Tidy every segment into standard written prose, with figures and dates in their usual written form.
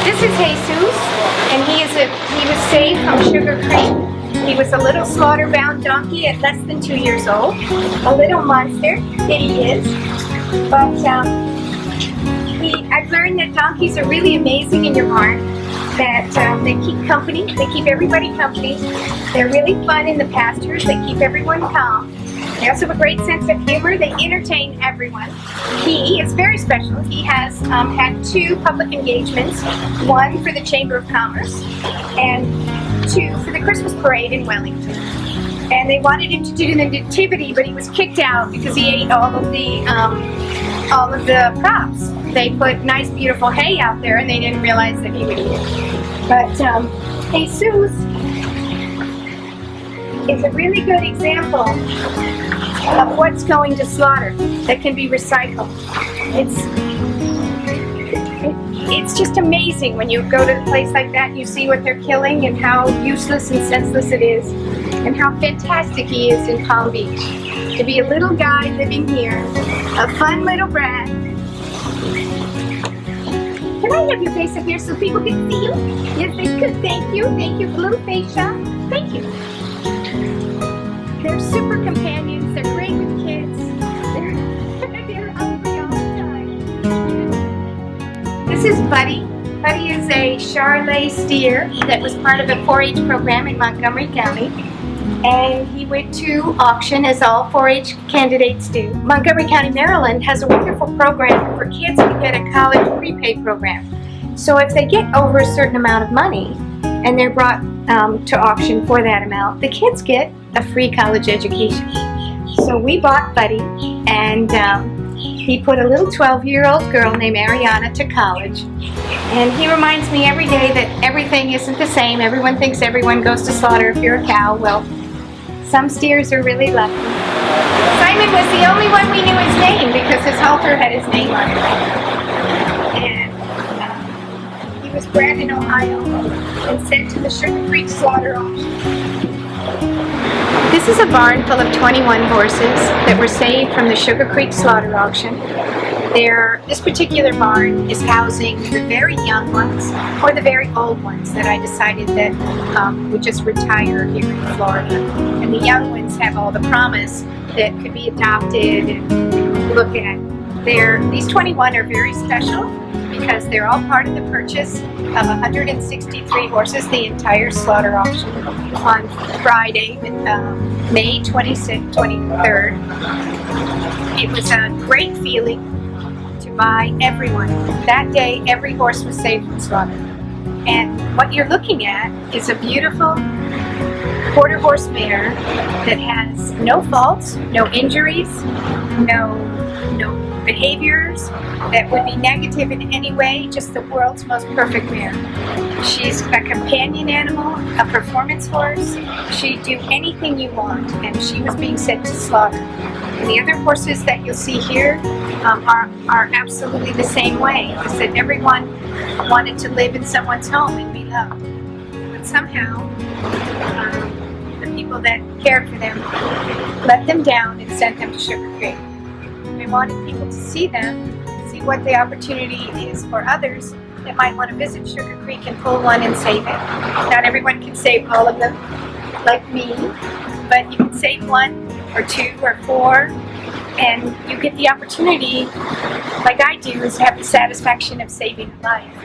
This is Jesus, and he was saved from Sugar Creek. He was a little slaughter-bound donkey at less than 2 years old, a little monster that he is. But I've learned that donkeys are really amazing in your barn. That they keep company, they keep everybody company. They're really fun in the pastures. They keep everyone calm. They also have a great sense of humor. They entertain everyone. He is very special. He has had 2 public engagements, one for the Chamber of Commerce and 2 for the Christmas parade in Wellington. And they wanted him to do the nativity, but he was kicked out because he ate all of the props. They put nice, beautiful hay out there, and they didn't realize that he would eat it. But Jesus is a really good example of what's going to slaughter that can be recycled. It's just amazing when you go to a place like that and you see what they're killing and how useless and senseless it is, and how fantastic he is in Palm Beach. To be a little guy living here, a fun little brat. Can I have your face up here so people can see you? Yes, they could. Thank you. Thank you for a little face shot. Thank you. They're super companions. They're great with kids. They're hungry all the time. This is Buddy. Buddy is a Charolais steer that was part of a 4-H program in Montgomery County. And he went to auction, as all 4-H candidates do. Montgomery County, Maryland has a wonderful program for kids to get a college prepaid program. So if they get over a certain amount of money and they're brought to auction for that amount, the kids get a free college education. So we bought Buddy, and he put a little 12-year-old girl named Ariana to college. And he reminds me every day that everything isn't the same. Everyone thinks everyone goes to slaughter if you're a cow. Well, some steers are really lucky. Simon was the only one we knew his name because his halter had his name on it. And he was bred in Ohio and sent to the Sugar Creek slaughter auction. This is a barn full of 21 horses that were saved from the Sugar Creek slaughter auction. This particular barn is housing the very young ones or the very old ones that I decided that would just retire here in Florida. And the young ones have all the promise that could be adopted and look at. These 21 are very special because they're all part of the purchase of 163 horses, the entire slaughter auction on Friday, May 23rd. It was a great feeling to buy everyone. That day, every horse was saved from slaughter. And what you're looking at is a beautiful quarter horse mare that has no faults, no injuries, no behaviors that would be negative in any way, just the world's most perfect mare. She's a companion animal, a performance horse. She'd do anything you want, and she was being sent to slaughter. And the other horses that you'll see here are absolutely the same way. It's that everyone wanted to live in someone's home and be loved. But somehow, the people that cared for them let them down and sent them to Sugar Creek. I wanted people to see them, see what the opportunity is for others that might want to visit Sugar Creek and pull one and save it. Not everyone can save all of them, like me, but you can save 1 or 2 or 4, and you get the opportunity, like I do, is to have the satisfaction of saving a life.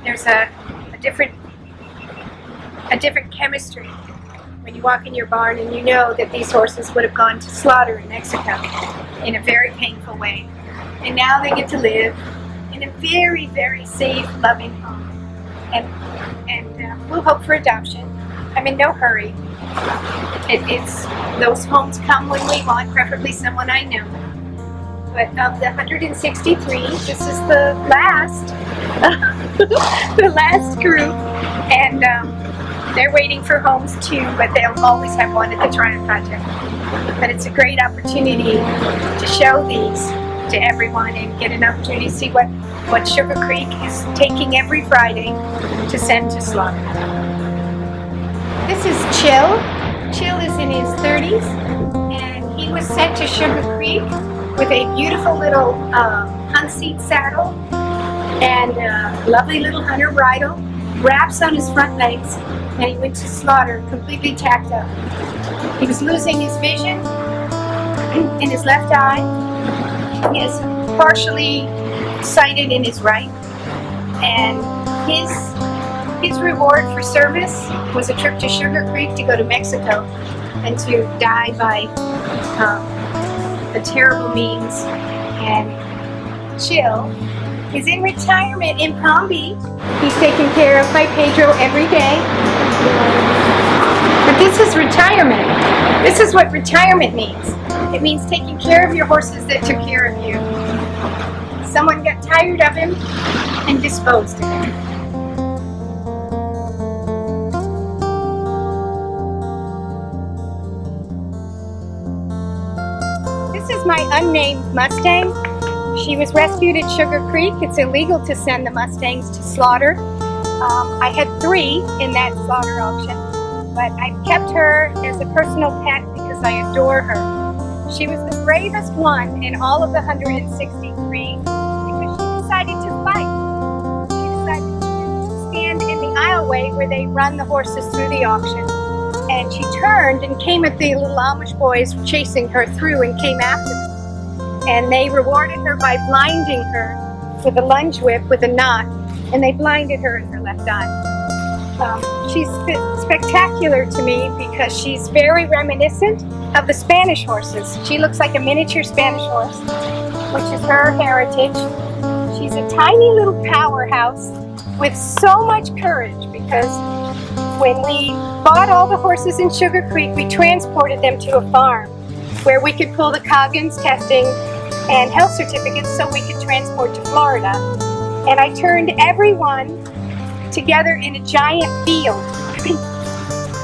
There's a different chemistry when you walk in your barn and you know that these horses would have gone to slaughter in Mexico in a very painful way. And now they get to live in a very, very safe, loving home. And we'll hope for adoption. I'm in no hurry. It's those homes come when we want, preferably someone I know. But of the 163, this is the last, the last group, and they're waiting for homes too, but they'll always have one at the Triumph Project. But it's a great opportunity to show these to everyone and get an opportunity to see what Sugar Creek is taking every Friday to send to slaughter. This is Chill. Chill is in his 30s, and he was sent to Sugar Creek with a beautiful little unseat saddle and a lovely little hunter bridle, wraps on his front legs, and he went to slaughter completely tacked up. He was losing his vision in his left eye. He is partially sighted in his right, and his reward for service was a trip to Sugar Creek to go to Mexico and to die by a terrible means. And Chill is in retirement in Palm Beach. He's taken care of by Pedro every day. But this is retirement. This is what retirement means. It means taking care of your horses that took care of you. Someone got tired of him and disposed of him. This is my unnamed Mustang. She was rescued at Sugar Creek. It's illegal to send the Mustangs to slaughter. I had 3 in that slaughter auction, but I kept her as a personal pet because I adore her. She was the bravest one in all of the 163 because she decided to fight. She decided to stand in the aisleway where they run the horses through the auction. And she turned and came at the little Amish boys chasing her through and came after them. And they rewarded her by blinding her with a lunge whip with a knot, and they blinded her in her left eye. She's spectacular to me because she's very reminiscent of the Spanish horses. She looks like a miniature Spanish horse, which is her heritage. She's a tiny little powerhouse with so much courage because when we bought all the horses in Sugar Creek, we transported them to a farm where we could pull the Coggins testing and health certificates so we could transport to Florida. And I turned everyone together in a giant field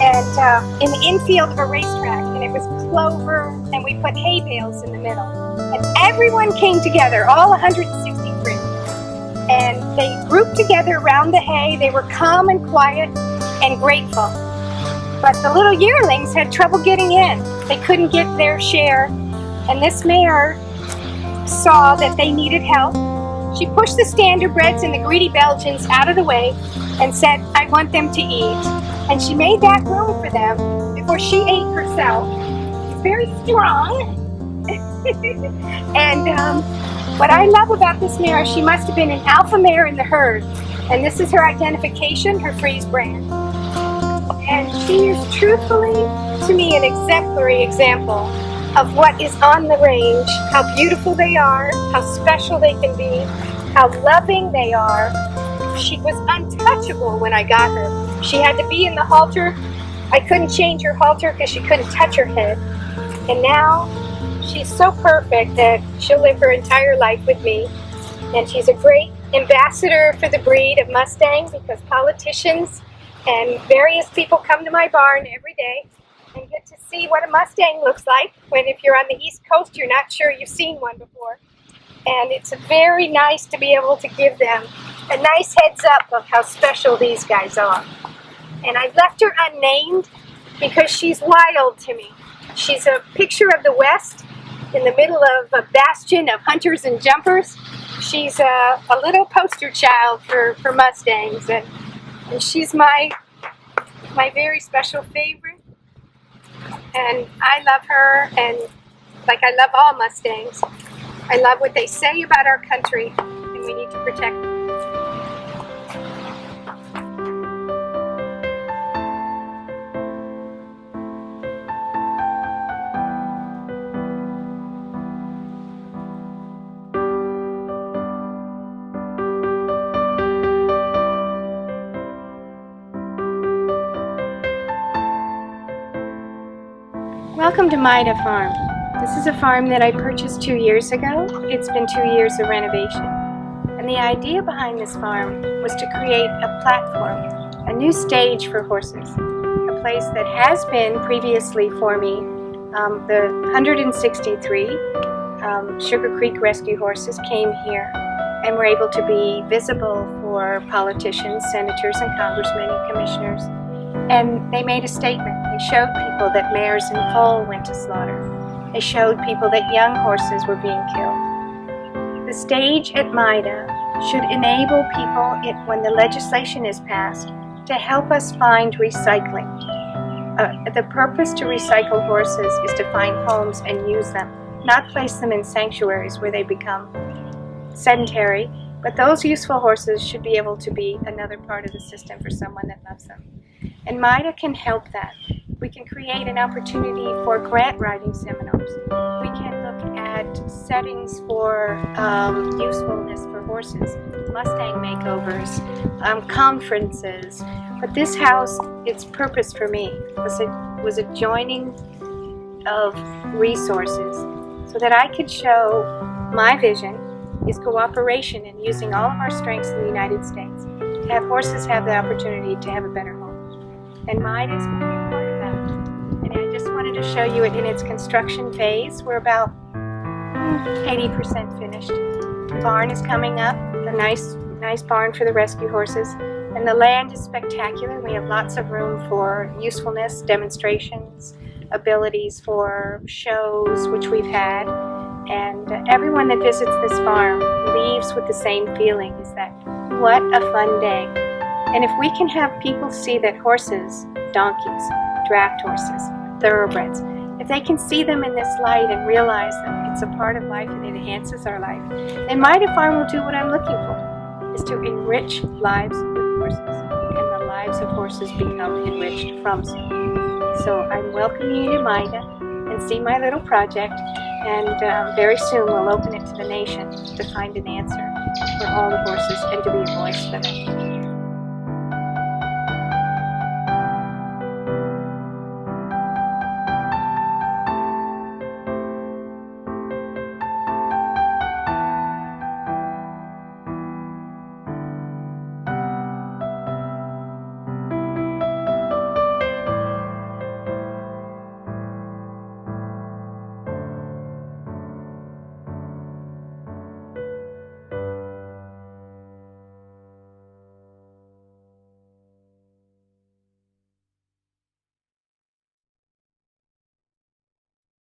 and in the infield of a racetrack, and it was clover, and we put hay bales in the middle. And everyone came together, all 163, and they grouped together around the hay. They were calm and quiet and grateful. But the little yearlings had trouble getting in. They couldn't get their share, and this mare saw that they needed help. She pushed the standardbreds and the greedy Belgians out of the way and said, "I want them to eat." And she made that room for them before she ate herself. She's very strong. And what I love about this mare, she must have been an alpha mare in the herd. And this is her identification, her Frise brand. And she is truthfully, to me, an exemplary example of what is on the range, how beautiful they are, how special they can be, how loving they are. She was untouchable when I got her. She had to be in the halter. I couldn't change her halter because she couldn't touch her head. And now she's so perfect that she'll live her entire life with me. And she's a great ambassador for the breed of Mustang because politicians and various people come to my barn every day and get to see what a Mustang looks like when, if you're on the East Coast, you're not sure you've seen one before. And it's very nice to be able to give them a nice heads up of how special these guys are. And I've left her unnamed because she's wild to me. She's a picture of the West in the middle of a bastion of hunters and jumpers. She's a little poster child for Mustangs, and she's my very special favorite. And I love her, and like I love all Mustangs, I love what they say about our country, and we need to protect them. Welcome to Maida Farm. This is a farm that I purchased 2 years ago. It's been 2 years of renovation. And the idea behind this farm was to create a platform, a new stage for horses, a place that has been previously for me. The 163 Sugar Creek rescue horses came here and were able to be visible for politicians, senators, and congressmen and commissioners. And they made a statement. They showed people that mares in foal went to slaughter. They showed people that young horses were being killed. The stage at Maida should enable people, when the legislation is passed, to help us find recycling. The purpose to recycle horses is to find homes and use them, not place them in sanctuaries where they become sedentary, but those useful horses should be able to be another part of the system for someone that loves them. And Maida can help that. We can create an opportunity for grant writing seminars. We can look at settings for usefulness for horses, Mustang makeovers, conferences. But this house, its purpose for me was a joining of resources so that I could show my vision is cooperation in using all of our strengths in the United States to have horses have the opportunity to have a better home. And Maida is going to be a part of that. And I just wanted to show you it in its construction phase. We're about 80% finished. The barn is coming up, a nice barn for the rescue horses. And the land is spectacular. We have lots of room for usefulness, demonstrations, abilities for shows, which we've had. And everyone that visits this farm leaves with the same feeling, is that what a fun day. And if we can have people see that horses, donkeys, draft horses, thoroughbreds, if they can see them in this light and realize that it's a part of life and it enhances our life, then Maida Farm will do what I'm looking for, is to enrich lives with horses, and the lives of horses become enriched from so. So I'm welcoming you to Maida and see my little project, and very soon we'll open it to the nation to find an answer for all the horses and to be a voice for them.